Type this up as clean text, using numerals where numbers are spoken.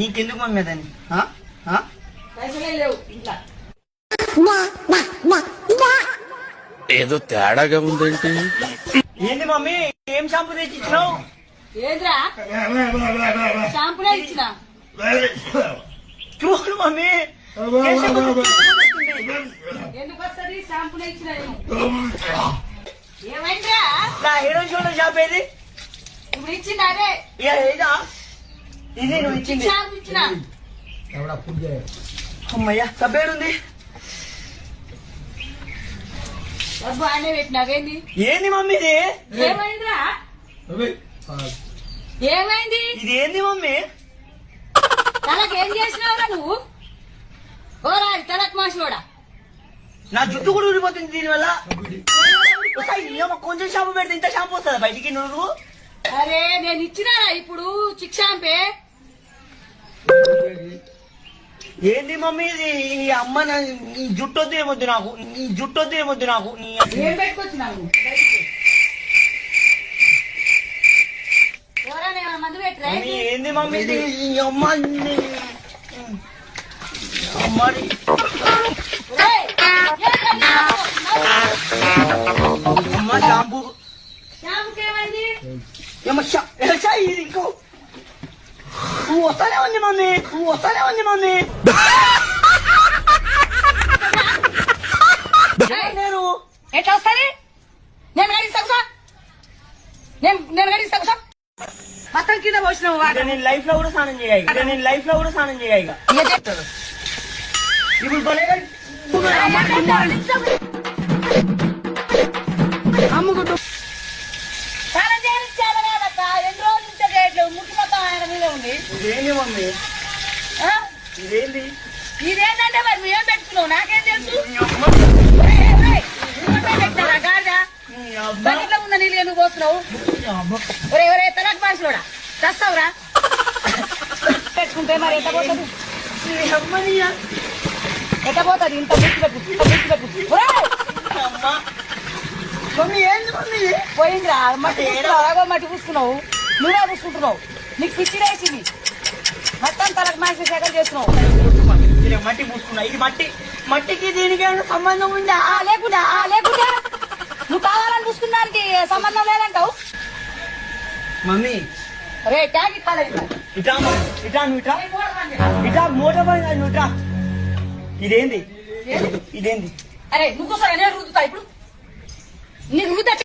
నీకెందుకు మమ్మీ దాన్ని ఏదో తేడాగా ఉందేంటి? ఏంది మమ్మీ ఏం షాంపూ తెచ్చి ఇచ్చినావు? ఏంద్రా షాంపూలే ఇచ్చిన చూడు మమ్మీ ఎందుకు వస్తుంది షాంపూలే ఇచ్చిన ఏమైందిరా నా హీరో షోల్డర్ షాప్ ఏది? ఇప్పుడు ఇచ్చింది అదే ఏదా ఇది నువ్వు ఇచ్చింది షాంపూ ఇచ్చిన అమ్మయ్యా సబ్బేడుంది. డబ్బు ఆనే పెట్టినావేంది? ఏంది మమ్మీ ఇది? ఏమైందిరా ఏమైంది? ఇది ఏంది మమ్మీ? తలకు ఏం చేసినావురా నువ్వు? ఓ రాజు తలకు మాసినోడా నా జుట్టు కూడా ఊడిపోతుంది దీనివల్ల. కొంచెం షాంపూ పెడితే ఇంత షాంపూ వస్తుందా బయటికి? నువ్వు అరే నేను ఇచ్చినారా ఇప్పుడు చిక్ షాంపే? ఏంది మమ్మీ ఇది? ఈ అమ్మ నీ జుట్టు వద్దు ఏమొద్దు నాకు, నీ జుట్టు వద్దు ఏమొద్దు నాకు. ఏం పెట్టుకొచ్చినావు? ఎవరైనా ఏమైనా మందు పెట్టరా? మమ్మీ ఏంది మమ్మీ ఇది? ఈ అమ్మ అమ్మడి ఒరేయ్, ఏంటన్నా? అమ్మ షాంపూ షాంపూకి ఏమైంది? ఏమో ఇది ఇంకో నువ్వు వస్తానే ఉంది మమ్మీ, నువ్వు వస్తానే ఉంది మమ్మీ. నేను ఎట్లా వస్తుంది? నేను గడిస్తా కూసా, నేను గడిస్తా కూసా. మొత్తం కింద పోసినావు ఇక నేను లైఫ్ లో కూడా స్నానం చేయ, ఇక నేను లైఫ్ లో కూడా స్నానం చేయ. ఇప్పుడు భలేగా అమ్ముకుంటూ స్నానం చేయాలి చాలా కాదక్క. ఎన్ని రోజులు నుంచి చేయట్లేదు, ముట్టి మొత్తం ఆయన మీద ఉంది. ఇదేంది మమ్మీ? ఆ? ఇదేంది? ఇదేంటంటే మరి నువ్వేం పెట్టుకున్నావు నాకేం తెలుసు? పెట్టినా గాడిద బకెట్లో ఉన్న నీళ్ళు ఎందుకు పోస్తున్నావు? ఒరే ఒరే తనకు మనుషులోడా తెస్తావురా? పెట్టుకుంటే మరి ఎంత పోతుంది? ఎంత పోతుంది? ఇంత ముట్టి పెట్టు, ఇంత ముట్టి పెట్టు. అమ్మా మమ్మీ ఏంది మమ్మీ? పోయిందిరా మట్టి పూసుకున్నావు, మట్టి పూసుకున్నావు, నువ్వే పూసుకుంటున్నావు. నీకు పిచ్చి వేసింది మొత్తం తలకు మాసి సెకలు చేస్తున్నావు. మట్టి పూసుకున్నా. ఇది మట్టికి దీనికి ఏమైనా సంబంధం ఉందా? లేకుండా నువ్వు కావాలని పూసుకున్నానికి సంబంధం లేదంటావు. మమ్మీ రే ట్యాంక్ కాలేదు ఇటా ఇటా నువ్వు ఇటా ఇటా మోటార్ పని కాదు నువ్వు ఇటా. ఇదేంది? ఇదేంది? అరే నువ్వు సరే రుద్దుతా ఇప్పుడు నీకు రుద్ద